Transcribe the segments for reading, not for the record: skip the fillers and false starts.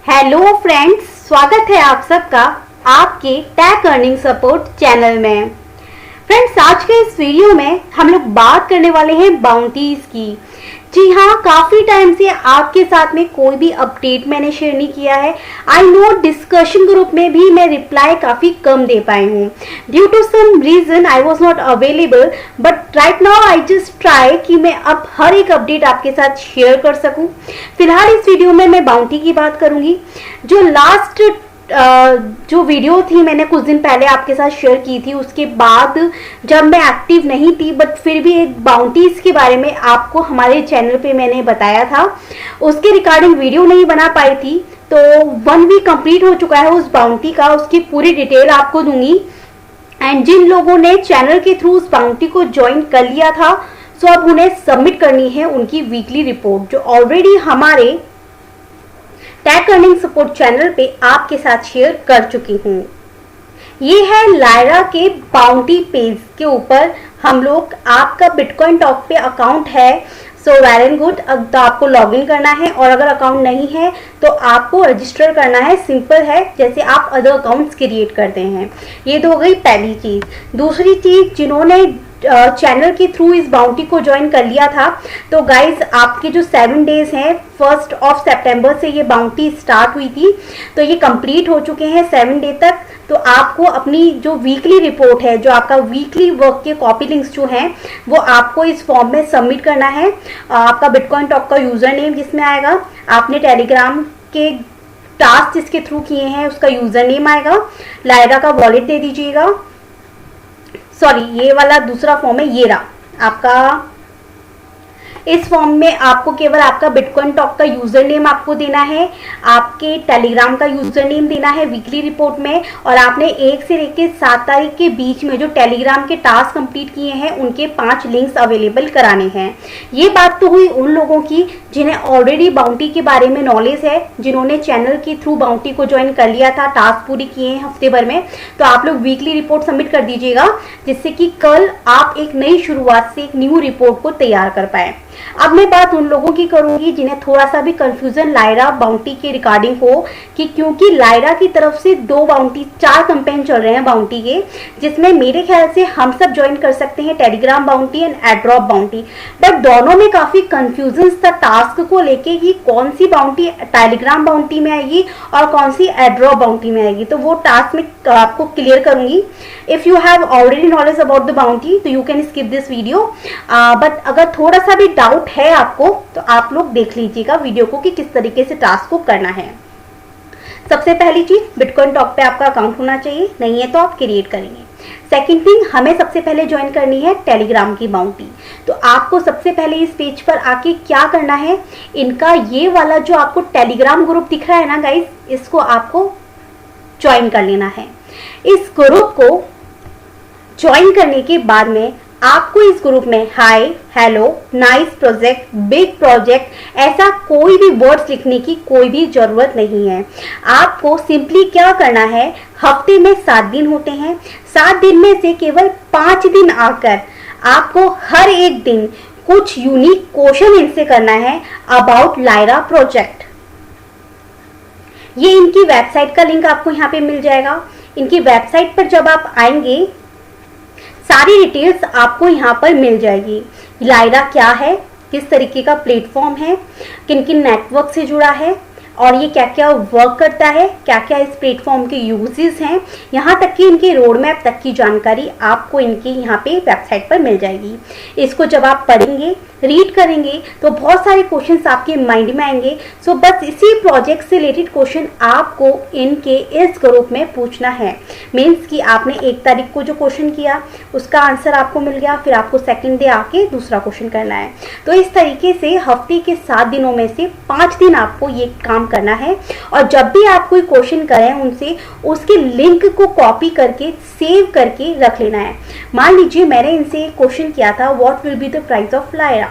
Hello friends, स्वागत है आप सबका आपके टेक अर्निंग सपोर्ट चैनल में। फ्रेंड्स, आज के इस वीडियो में हम लोग बात करने वाले हैं बाउंटीज की। जी हाँ, काफी टाइम से आपके साथ में कोई भी अपडेट मैंने शेयर नहीं किया है। आई नो डिस्कशन ग्रुप में भी मैं रिप्लाई काफी कम दे पाई हूँ। Due to some reason I was not available, but right now I just try कि मैं अब हर एक अपडेट आपके साथ शेयर कर सकूं। फिलहाल इस वीडियो में मैं बाउंटी की बात करूंगी। जो लास्ट जो वीडियो थी मैंने कुछ दिन पहले आपके साथ शेयर की थी, उसके बाद जब मैं एक्टिव नहीं थी बट फिर भी एक बाउंटीज के बारे में आपको हमारे चैनल पे मैंने बताया था, उसके रिगार्डिंग वीडियो नहीं बना पाई थी। तो 1 वीक कंप्लीट हो चुका है उस बाउंटी का, उसकी पूरी डिटेल आपको दूंगी। एंड जिन लोगों ने चैनल के थ्रू उस बाउंटी को ज्वाइन कर लिया था, सो अब उन्हें सबमिट करनी है उनकी वीकली रिपोर्ट, जो ऑलरेडी हमारे टेक अर्निंग सपोर्ट चैनल पे आपके साथ शेयर कर चुकी हूँ। ये है लायरा के बाउंटी पेज के ऊपर हम लोग, आपका बिटकॉइन टॉक पे अकाउंट है सो वेल एंड गुड। अब तो आपको लॉगिन करना है, और अगर अकाउंट नहीं है तो आपको रजिस्टर करना है। सिंपल है, जैसे आप अदर अकाउंट्स क्रिएट करते हैं। ये तो हो गई पहली चीज। दूसरी चीज, जिन्होंने चैनल के थ्रू इस बाउंटी को ज्वाइन कर लिया था, तो गाइज आपके जो 7 डेज हैं, 1 सितंबर से ये बाउंटी स्टार्ट हुई थी, तो ये कंप्लीट हो चुके हैं 7 डे तक। तो आपको अपनी जो वीकली रिपोर्ट है, जो आपका वीकली वर्क के कॉपी लिंक्स जो हैं, वो आपको इस फॉर्म में सबमिट करना है। आपका बिटकॉइन टॉक का यूजर नेम जिसमें आएगा, आपने टेलीग्राम के टास्क जिसके थ्रू किए हैं उसका यूजर नेम आएगा, लायरा का वॉलेट दे दीजिएगा। सॉरी, ये वाला दूसरा फॉर्म है, ये रहा आपका। इस फॉर्म में आपको केवल आपका बिटकॉइन टॉक का यूजर नेम आपको देना है, आपके टेलीग्राम का यूजर नेम देना है वीकली रिपोर्ट में, और आपने 1 से लेकर 7 तारीख के बीच में जो टेलीग्राम के टास्क कंप्लीट किए हैं उनके 5 लिंक्स अवेलेबल कराने हैं। ये बात तो हुई उन लोगों की जिन्हें ऑलरेडी बाउंटी के बारे में नॉलेज है, जिन्होंने चैनल के थ्रू बाउंटी को ज्वाइन कर लिया था, टास्क पूरी किए हैं हफ्ते भर में। तो आप लोग वीकली रिपोर्ट सबमिट कर दीजिएगा, जिससे कि कल आप एक नई शुरुआत से एक न्यू रिपोर्ट को तैयार कर पाए। अब मैं बात उन लोगों की करूंगी जिन्हें थोड़ा सा भी कंफ्यूजन लायरा बाउंटी के रिगार्डिंग हो, कि क्योंकि लायरा की तरफ से 2 बाउंटी 4 कैंपेन चल रहे हैं बाउंटी के, जिसमें मेरे ख्याल से हम सब ज्वाइन कर सकते हैं Telegram bounty and airdrop bounty. But दोनों में काफी कंफ्यूजन था टास्क को लेके कि कौन सी बाउंटी टेलीग्राम बाउंटी में आएगी और कौन सी एड्रॉप बाउंटी में आएगी। तो वो टास्क में आपको क्लियर करूंगी। If you have already knowledge about the bounty तो you can skip this video, but अगर थोड़ा सा भी डाउट है आपको तो आप लोग देख लीजिएगा वीडियो को कि किस तरीके से टास्क को करना है। सबसे पहली चीज, बिटकॉइन टॉक पे आपका अकाउंट होना चाहिए, नहीं है तो आप क्रिएट करेंगे। सेकंड थिंग, हमें सबसे पहले ज्वाइन करनी है टेलीग्राम की बाउंटी। तो आपको सबसे पहले इस पेज पर आके क्या करना है, इनका ये वाला जो आपको टेलीग्राम ग्रुप दिख रहा है ना गाइस, इसको आपको ज्वाइन कर लेना है। इस ग्रुप को ज्वाइन करने के बाद में आपको इस ग्रुप में hi, hello, nice project, big project, ऐसा कोई भी वर्ड्स लिखने की कोई भी जरूरत नहीं है। आपको सिंपली क्या करना है, हफ्ते में 7 दिन होते हैं, 7 दिन में से केवल 5 दिन आकर आपको हर एक दिन कुछ यूनिक क्वेश्चन इनसे करना है अबाउट लायरा प्रोजेक्ट। ये इनकी वेबसाइट का लिंक आपको यहाँ पे मिल जाएगा। इनकी वेबसाइट पर जब आप आएंगे, सारी डिटेल्स आपको यहाँ पर मिल जाएगी। लायरा क्या है, किस तरीके का प्लेटफॉर्म है, किन किन नेटवर्क से जुड़ा है, और ये क्या क्या वर्क करता है, क्या क्या इस प्लेटफॉर्म के यूजेस हैं, यहाँ तक कि इनके रोड मैप तक की जानकारी आपको इनकी यहाँ पे वेबसाइट पर मिल जाएगी। इसको जब आप पढ़ेंगे, रीड करेंगे, तो बहुत सारे क्वेश्चंस आपके माइंड में आएंगे। सो बस इसी प्रोजेक्ट से रिलेटेड क्वेश्चन आपको इनके इस ग्रुप में पूछना है। मीन्स कि आपने 1 तारीख को जो क्वेश्चन किया उसका आंसर आपको मिल गया, फिर आपको सेकेंड डे आके दूसरा क्वेश्चन करना है। तो इस तरीके से हफ्ते के 7 दिनों में से 5 दिन आपको ये काम करना है। और जब भी आप कोई क्वेश्चन करें उनसे, उसके लिंक को कॉपी करके सेव करके रख लेना है। मान लीजिए मैंने इनसे क्वेश्चन किया था, what will be the price of Lyra,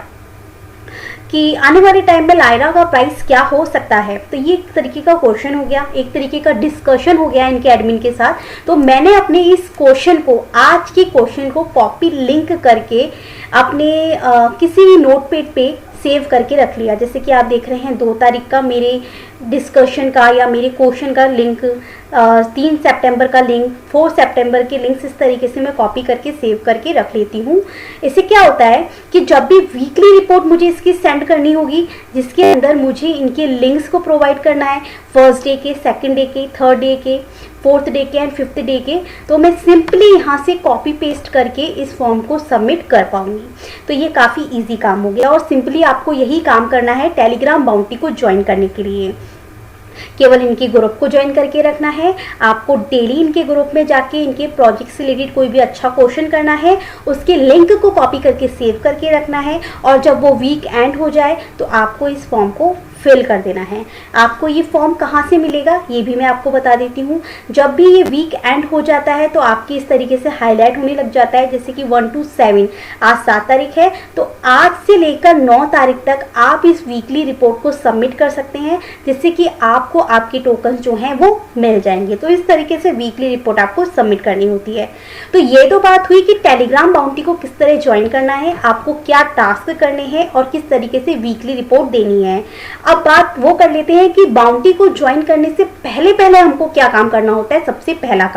कि आने वाले टाइम में लायरा का प्राइस क्या हो सकता है। तो ये एक तरीके का क्वेश्चन हो गया, एक तरीके का डिस्कशन हो गया इनके एडमिन के साथ। तो मैंने अपने इस क्वेश्चन को, आज के क्वेश्चन को कॉपी लिंक करके अपने किसी भी नोटपैड पे सेव करके रख लिया। जैसे कि आप देख रहे हैं 2 तारीख का मेरे डिस्कशन का या मेरे क्वेश्चन का लिंक, 3 सितंबर का लिंक, 4 सितंबर के लिंक्स इस तरीके से मैं कॉपी करके सेव करके रख लेती हूँ। इससे क्या होता है कि जब भी वीकली रिपोर्ट मुझे इसकी सेंड करनी होगी, जिसके अंदर मुझे इनके लिंक्स को प्रोवाइड करना है, फर्स्ट डे के, सेकंड डे के, थर्ड डे के, फोर्थ डे के एंड फिफ्थ डे के, तो मैं सिंपली यहाँ से कॉपी पेस्ट करके इस फॉर्म को सबमिट कर पाऊंगी। तो ये काफ़ी इजी काम हो गया और सिंपली आपको यही काम करना है टेलीग्राम बाउंटी को ज्वाइन करने के लिए। केवल इनके ग्रुप को ज्वाइन करके रखना है। आपको डेली इनके ग्रुप में जाके इनके प्रोजेक्ट से रिलेटेड कोई भी अच्छा क्वेश्चन करना है, उसके लिंक को कॉपी करके सेव करके रखना है और जब वो वीक एंड हो जाए तो आपको इस फॉर्म को फिल कर देना है। आपको ये फॉर्म कहाँ से मिलेगा ये भी मैं आपको बता देती हूँ। जब भी ये वीक एंड हो जाता है तो आपकी इस तरीके से हाईलाइट होने लग जाता है, जैसे कि 1 to 7, आज 7 तारीख है तो आज से लेकर 9 तारीख तक आप इस वीकली रिपोर्ट को सबमिट कर सकते हैं, जिससे कि आपको आपके टोकन जो हैं वो मिल जाएंगे। तो इस तरीके से वीकली रिपोर्ट आपको सबमिट करनी होती है। तो ये तो बात हुई कि टेलीग्राम बाउंटी को किस तरह ज्वाइन करना है, आपको क्या टास्क करने हैं और किस तरीके से वीकली रिपोर्ट देनी है। अब बात वो कर लेते हैं कि बाउंटी को ज्वाइन करने से पहले हमको क्या काम करना होता है। सबसे पहला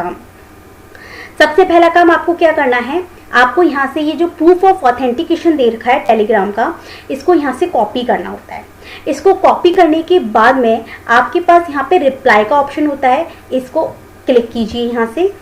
काम आपको क्या करना है, आपको यहाँ से ये जो प्रूफ ऑफ ऑथेंटिकेशन दे रखा है टेलीग्राम का, इसको यहाँ से कॉपी करना होता है। इसको कॉपी करने के बाद में आपके पास यहाँ पे रिप्लाई का ऑप्शन होता है, इसको क्लिक कीजिए। यहाँ से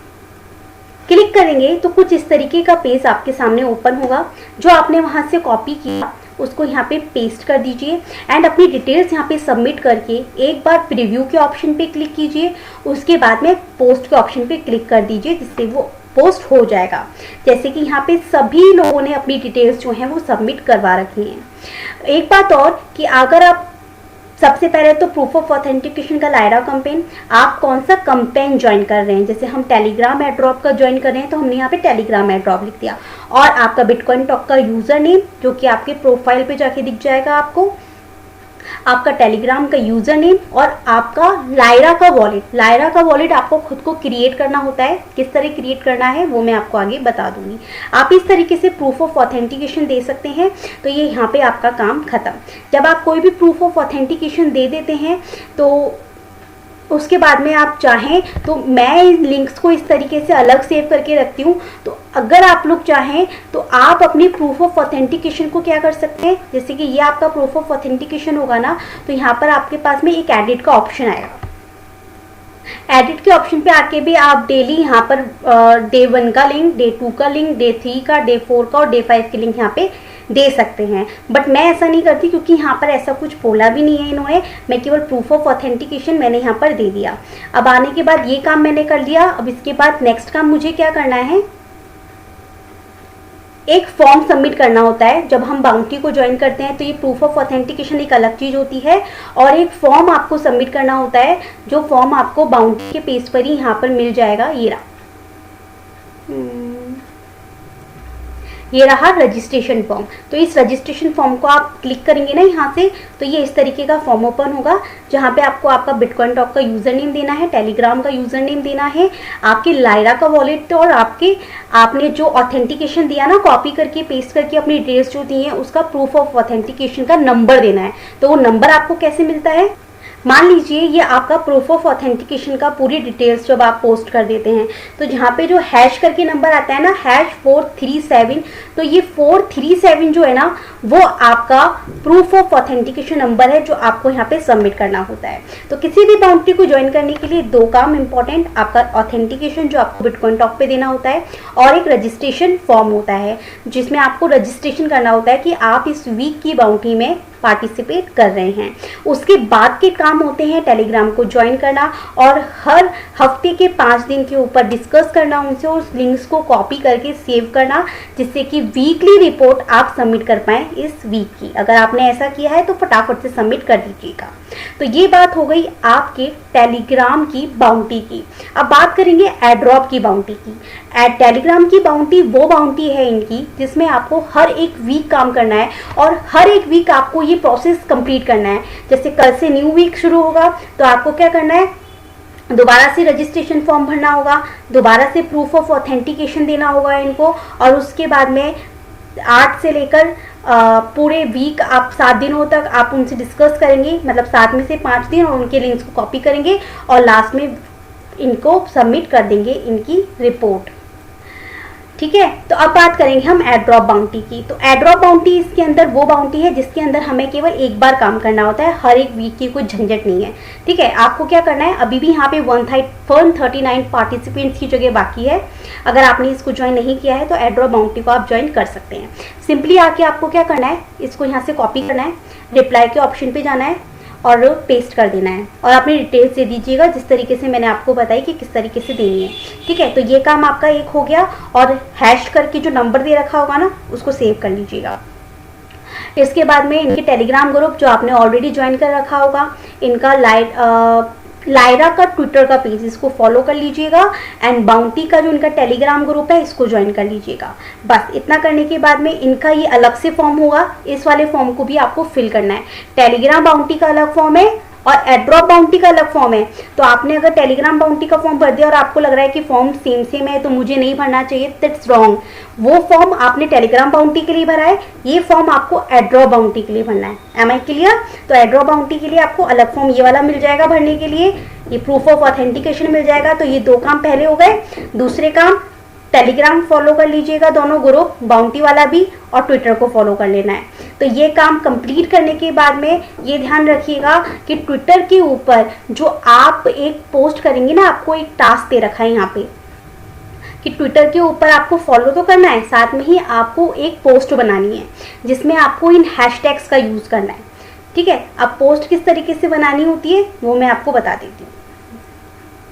क्लिक करेंगे तो कुछ इस तरीके का पेज आपके सामने ओपन होगा। जो आपने वहाँ से कॉपी किया उसको यहाँ पे पेस्ट कर दीजिए एंड अपनी डिटेल्स यहाँ पे सबमिट करके एक बार प्रीव्यू के ऑप्शन पे क्लिक कीजिए। उसके बाद में पोस्ट के ऑप्शन पे क्लिक कर दीजिए, जिससे वो पोस्ट हो जाएगा। जैसे कि यहाँ पे सभी लोगों ने अपनी डिटेल्स जो हैं वो सबमिट करवा रखी हैं। एक बात और कि अगर आप सबसे पहले तो प्रूफ ऑफ ऑथेंटिकेशन का लायरा कैंपेन, आप कौन सा कैंपेन ज्वाइन कर रहे हैं। जैसे हम टेलीग्राम एड्रॉप का ज्वाइन कर रहे हैं तो हमने यहाँ पे टेलीग्राम एड्रॉप लिख दिया और आपका बिटकॉइन टॉक का यूजर नेम जो कि आपके प्रोफाइल पे जाके दिख जाएगा आपको, आपका टेलीग्राम का यूजर नेम और आपका लायरा का वॉलेट आपको खुद को क्रिएट करना होता है। किस तरह क्रिएट करना है वो मैं आपको आगे बता दूंगी। आप इस तरीके से प्रूफ ऑफ ऑथेंटिकेशन दे सकते हैं। तो ये यहाँ पे आपका काम खत्म। जब आप कोई भी प्रूफ ऑफ ऑथेंटिकेशन दे देते हैं तो उसके बाद में आप चाहें तो मैं इन लिंक्स को इस तरीके से अलग सेव करके रखती हूँ। तो अगर आप लोग चाहें तो आप अपनी प्रूफ ऑफ ऑथेंटिकेशन को क्या कर सकते हैं, जैसे कि ये आपका प्रूफ ऑफ ऑथेंटिकेशन होगा ना, तो यहाँ पर आपके पास में एक एडिट का ऑप्शन आएगा। एडिट के ऑप्शन पे आके भी आप डेली यहाँ पर डे 1 का लिंक, डे 2 का लिंक, डे 3 का, डे 4 का और डे 5 के लिंक यहाँ पे दे सकते हैं। बट मैं ऐसा नहीं करती क्योंकि यहाँ पर ऐसा कुछ बोला भी नहीं है इन्होंने। मैं केवल प्रूफ ऑफ ऑथेंटिकेशन मैंने यहाँ पर दे दिया। अब आने के बाद ये काम मैंने कर लिया। अब इसके बाद नेक्स्ट काम मुझे क्या करना है, एक फॉर्म सबमिट करना होता है। जब हम बाउंटी को ज्वाइन करते हैं तो ये प्रूफ ऑफ ऑथेंटिकेशन एक अलग चीज़ होती है और एक फॉर्म आपको सबमिट करना होता है, जो फॉर्म आपको बाउंटी के पेज पर ही यहाँ पर मिल जाएगा। ये रहा रजिस्ट्रेशन फॉर्म। तो इस रजिस्ट्रेशन फॉर्म को आप क्लिक करेंगे ना यहाँ से, तो ये इस तरीके का फॉर्म ओपन होगा, जहाँ पे आपको आपका बिटकॉइन टॉक का यूज़र नेम देना है, टेलीग्राम का यूज़र नेम देना है, आपके लायरा का वॉलेट और आपने जो ऑथेंटिकेशन दिया ना, कॉपी करके पेस्ट करके अपनी डिटेल्स जो दी हैं उसका प्रूफ ऑफ ऑथेंटिकेशन का नंबर देना है। तो वो नंबर आपको कैसे मिलता है, मान लीजिए ये आपका प्रूफ ऑफ ऑथेंटिकेशन का पूरी डिटेल्स जब आप पोस्ट कर देते हैं तो जहाँ पे जो हैश करके नंबर आता है ना, #437, तो ये 437 जो है ना वो आपका प्रूफ ऑफ ऑथेंटिकेशन नंबर है जो आपको यहाँ पे सबमिट करना होता है। तो किसी भी बाउंटी को ज्वाइन करने के लिए 2 काम इंपॉर्टेंट, आपका ऑथेंटिकेशन जो आपको बिटकॉइन टॉक पे देना होता है और एक रजिस्ट्रेशन फॉर्म होता है जिसमें आपको रजिस्ट्रेशन करना होता है कि आप इस वीक की बाउंटी में पार्टिसिपेट कर रहे हैं। उसके बाद के काम होते हैं टेलीग्राम को ज्वाइन करना और हर हफ्ते के 5 दिन के ऊपर डिस्कस करना उनसे, उस लिंक्स को कॉपी करके सेव करना, जिससे कि वीकली रिपोर्ट आप सबमिट कर पाएँ इस वीक की। अगर आपने ऐसा किया है तो फटाफट से सबमिट कर दीजिएगा। तो ये बात हो गई आपके टेलीग्राम की बाउंटी की। अब बात करेंगे एड्रॉप की बाउंटी की। टेलीग्राम की बाउंटी वो बाउंटी है इनकी जिसमें आपको हर एक वीक काम करना है और हर एक वीक आपको ये प्रोसेस कंप्लीट करना है। जैसे कल से न्यू वीक शुरू होगा तो आपको क्या करना है, दोबारा से रजिस्ट्रेशन फॉर्म भरना होगा, दोबारा से प्रूफ ऑफ ऑथेंटिकेशन देना होगा इनको और उसके बाद में 8 से लेकर पूरे वीक आप 7 दिनों तक आप उनसे डिस्कस करेंगे, मतलब 7 में से 5 दिन, और उनके लिंक्स को कॉपी करेंगे और लास्ट में इनको सबमिट कर देंगे इनकी रिपोर्ट। ठीक है, तो अब बात करेंगे हम एड्रॉप बाउंटी की। तो एड्रॉप बाउंटी इसके अंदर वो बाउंटी है जिसके अंदर हमें केवल एक बार काम करना होता है, हर एक वीक की कोई झंझट नहीं है। ठीक है, आपको क्या करना है, अभी भी यहाँ पे 139 पार्टिसिपेंट्स की जगह बाकी है। अगर आपने इसको ज्वाइन नहीं किया है तो एड्रॉप बाउंटी को आप ज्वाइन कर सकते हैं। सिंपली आके आपको क्या करना है, इसको यहाँ से कॉपी करना है, रिप्लाई के ऑप्शन पे जाना है और पेस्ट कर देना है, और अपनी डिटेल्स दे दीजिएगा जिस तरीके से मैंने आपको बताई कि किस तरीके से देनी है। ठीक है, तो ये काम आपका एक हो गया, और हैश करके जो नंबर दे रखा होगा ना उसको सेव कर लीजिएगा। इसके बाद में इनके टेलीग्राम ग्रुप जो आपने ऑलरेडी ज्वाइन कर रखा होगा, इनका लायरा का ट्विटर का पेज, इसको फॉलो कर लीजिएगा, एंड बाउंटी का जो इनका टेलीग्राम ग्रुप है इसको ज्वाइन कर लीजिएगा। बस इतना करने के बाद में इनका ये अलग से फॉर्म होगा, इस वाले फॉर्म को भी आपको फिल करना है। टेलीग्राम बाउंटी का अलग फॉर्म है और एड्रॉप बाउंटी का अलग फॉर्म है। तो आपने अगर टेलीग्राम बाउंटी का फॉर्म भर दिया और आपको लग रहा है कि फॉर्म सेम है तो मुझे नहीं भरना चाहिए, दैट्स रॉन्ग। वो फॉर्म आपने टेलीग्राम बाउंटी के लिए भरा है, ये फॉर्म आपको एड्रॉप बाउंटी के लिए भरना है। Am I clear? तो एड्रॉप बाउंटी के लिए आपको अलग फॉर्म ये वाला मिल जाएगा भरने के लिए, ये प्रूफ ऑफ ऑथेंटिकेशन मिल जाएगा। तो ये 2 काम पहले हो गए। दूसरे काम, टेलीग्राम फॉलो कर लीजिएगा दोनों ग्रुप, बाउंटी वाला भी और ट्विटर को फॉलो कर लेना है। तो ये काम कंप्लीट करने के बाद में ये ध्यान रखिएगा कि ट्विटर के ऊपर जो आप एक पोस्ट करेंगे ना, आपको एक टास्क दे रखा है यहाँ पे कि ट्विटर के ऊपर आपको फॉलो तो करना है, साथ में ही आपको एक पोस्ट बनानी है जिसमें आपको इन हैशटैग्स का यूज़ करना है। ठीक है, अब पोस्ट किस तरीके से बनानी होती है वो मैं आपको बता देती हूँ।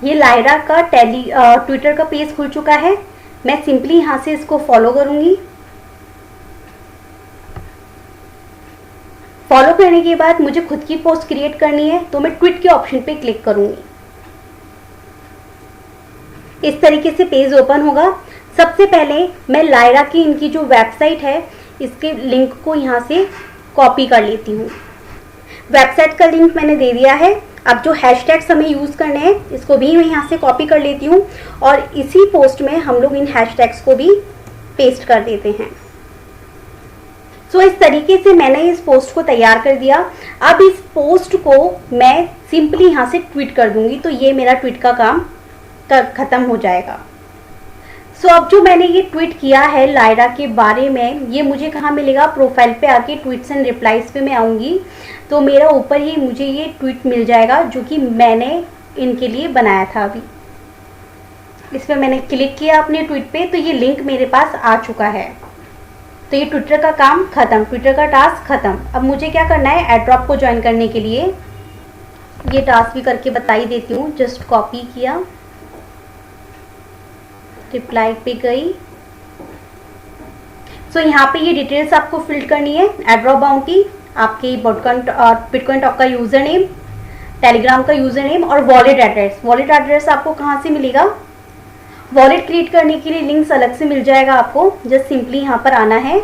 ये लायरा का ट्विटर का पेज खुल चुका है, मैं सिंपली यहाँ से इसको फॉलो करूंगी। फॉलो करने के बाद मुझे खुद की पोस्ट क्रिएट करनी है, तो मैं ट्वीट के ऑप्शन पे क्लिक करूंगी। इस तरीके से पेज ओपन होगा। सबसे पहले मैं लायरा की इनकी जो वेबसाइट है इसके लिंक को यहाँ से कॉपी कर लेती हूँ। वेबसाइट का लिंक मैंने दे दिया है। अब जो हैशटैग्स हमें यूज़ करने हैं इसको भी मैं यहाँ से कॉपी कर लेती हूँ और इसी पोस्ट में हम लोग इन हैशटैग्स को भी पेस्ट कर देते हैं। सो इस तरीके से मैंने इस पोस्ट को तैयार कर दिया। अब इस पोस्ट को मैं सिंपली यहाँ से ट्वीट कर दूंगी, तो ये मेरा ट्वीट का काम खत्म हो जाएगा। सो अब जो मैंने ये ट्वीट किया है लायरा के बारे में, ये मुझे कहाँ मिलेगा, प्रोफाइल पे आके ट्वीट्स एंड रिप्लाईज पे मैं आऊँगी तो मेरा ऊपर ही मुझे ये ट्वीट मिल जाएगा जो कि मैंने इनके लिए बनाया था। अभी इस पर मैंने क्लिक किया अपने ट्वीट पे, तो ये लिंक मेरे पास आ चुका है। तो ये ट्विटर का काम खत्म, ट्विटर का टास्क खत्म। अब मुझे क्या करना है, एड्रॉप को ज्वाइन करने के लिए ये टास्क भी करके बता ही देती हूँ। जस्ट कॉपी किया, रिप्लाई पे गई। सो यहाँ पे ये डिटेल्स आपको फिल करनी है, एड्रॉप बाउंटी, आपके बिटकॉइन टॉक का यूजर नेम, टेलीग्राम का यूजर नेम और वॉलेट एड्रेस। वॉलेट एड्रेस आपको कहाँ से मिलेगा, वॉलेट क्रिएट करने के लिए लिंक्स अलग से मिल जाएगा आपको। जस्ट सिंपली यहाँ पर आना है।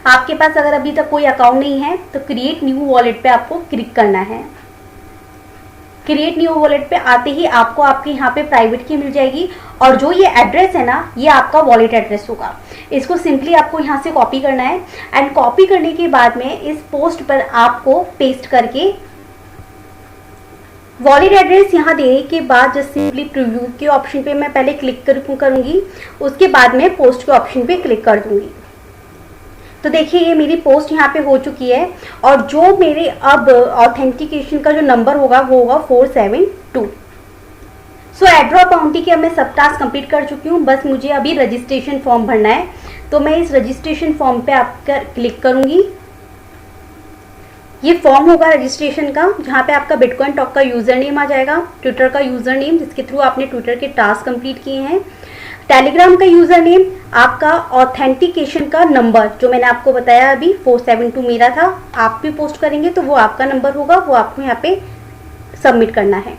आपके पास अगर अभी तक कोई अकाउंट नहीं है तो क्रिएट न्यू वॉलेट पे आपको क्लिक करना है। क्रिएट न्यू वॉलेट पे आते ही आपको आपके यहाँ पे प्राइवेट की मिल जाएगी और जो ये एड्रेस है ना, ये आपका वॉलेट एड्रेस होगा। इसको सिंपली आपको यहाँ से कॉपी करना है एंड कॉपी करने के बाद में इस पोस्ट पर आपको पेस्ट करके वॉलेट एड्रेस यहाँ देने के बाद जस्ट सिंपली प्रीव्यू के ऑप्शन पे मैं पहले क्लिक करूँगी, उसके बाद में पोस्ट के ऑप्शन पे क्लिक कर दूंगी। तो देखिए ये मेरी पोस्ट यहाँ पे हो चुकी है और जो मेरे अब ऑथेंटिकेशन का जो नंबर होगा वो होगा 472। सो एड्रॉप बाउंटी के अब मैं सब टास्क कंप्लीट कर चुकी हूँ, बस मुझे अभी रजिस्ट्रेशन फॉर्म भरना है। तो मैं इस रजिस्ट्रेशन फॉर्म पे आपका क्लिक करूँगी। ये फॉर्म होगा रजिस्ट्रेशन का, जहाँ पे आपका बिटकॉइन टॉक का यूज़र नेम आ जाएगा, ट्विटर का यूज़र नेम जिसके थ्रू आपने ट्विटर के टास्क कंप्लीट किए हैं, टेलीग्राम का यूज़र नेम, आपका ऑथेंटिकेशन का नंबर जो मैंने आपको बताया अभी 472 मेरा था, आप भी पोस्ट करेंगे तो वो आपका नंबर होगा, वो आपको यहाँ पे सबमिट करना है।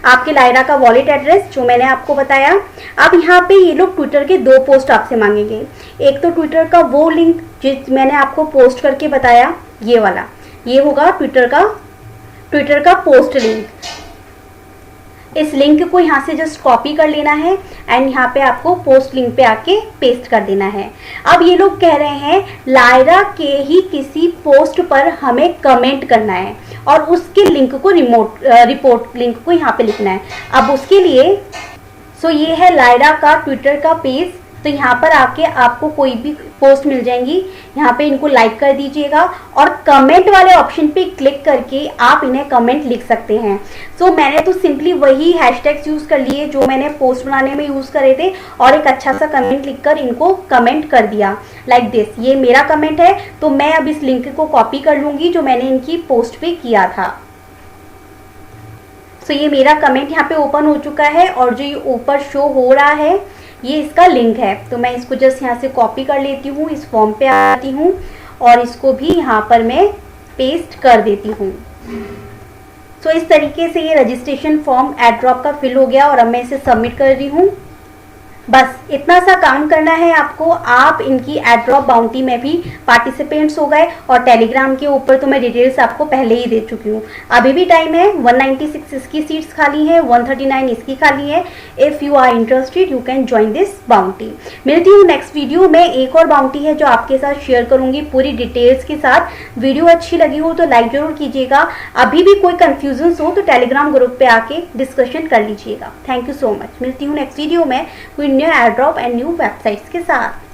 आपके लायरा का वॉलेट एड्रेस जो मैंने आपको बताया। अब यहाँ पे ये लोग ट्विटर के 2 पोस्ट आपसे मांगेंगे। एक तो ट्विटर का वो लिंक जिस मैंने आपको पोस्ट करके बताया, ये वाला, ये होगा ट्विटर का पोस्ट लिंक। इस लिंक को यहाँ से जस्ट कॉपी कर लेना है एंड यहाँ पे आपको पोस्ट लिंक पे आके पेस्ट कर देना है। अब ये लोग कह रहे हैं लायरा के ही किसी पोस्ट पर हमें कमेंट करना है और उसके लिंक को रिपोर्ट लिंक को यहाँ पे लिखना है। अब उसके लिए ये है लायरा का ट्विटर का पेज, तो यहाँ पर आके आपको कोई भी पोस्ट मिल जाएंगी, यहाँ पे इनको लाइक कर दीजिएगा और कमेंट वाले ऑप्शन पे क्लिक करके आप इन्हें कमेंट लिख सकते हैं। मैंने तो सिंपली वही हैशटैग्स यूज कर लिए जो मैंने पोस्ट बनाने में यूज करे थे और एक अच्छा सा कमेंट लिखकर इनको कमेंट कर दिया लाइक दिस। ये मेरा कमेंट है, तो मैं अब इस लिंक को कॉपी कर लूंगी जो मैंने इनकी पोस्ट पे किया था। ये मेरा कमेंट यहाँ पे ओपन हो चुका है और जो ये ऊपर शो हो रहा है ये इसका लिंक है। तो मैं इसको जस्ट यहाँ से कॉपी कर लेती हूँ, इस फॉर्म पे आती हूँ और इसको भी यहाँ पर मैं पेस्ट कर देती हूँ। इस तरीके से ये रजिस्ट्रेशन फॉर्म एड्रॉप का फिल हो गया और अब मैं इसे सबमिट कर रही हूँ। बस इतना सा काम करना है आपको, आप इनकी एड्रॉप बाउंटी में भी पार्टिसिपेंट्स हो गए और टेलीग्राम के ऊपर तो मैं डिटेल्स आपको पहले ही दे चुकी हूँ। अभी भी टाइम है, 196 इसकी सीट्स खाली है, 139 इसकी खाली है। If you are interested you can join this bounty. मिलती हूँ नेक्स्ट वीडियो में, एक और बाउंटी है जो आपके साथ शेयर करूँगी पूरी डिटेल्स के साथ। वीडियो अच्छी लगी हो तो लाइक जरूर कीजिएगा। अभी भी कोई कन्फ्यूजन हो तो टेलीग्राम ग्रुप पे आके डिस्कशन कर लीजिएगा। Thank you so much. मिलती हूँ नेक्स्ट वीडियो में new airdrop and new websites के साथ।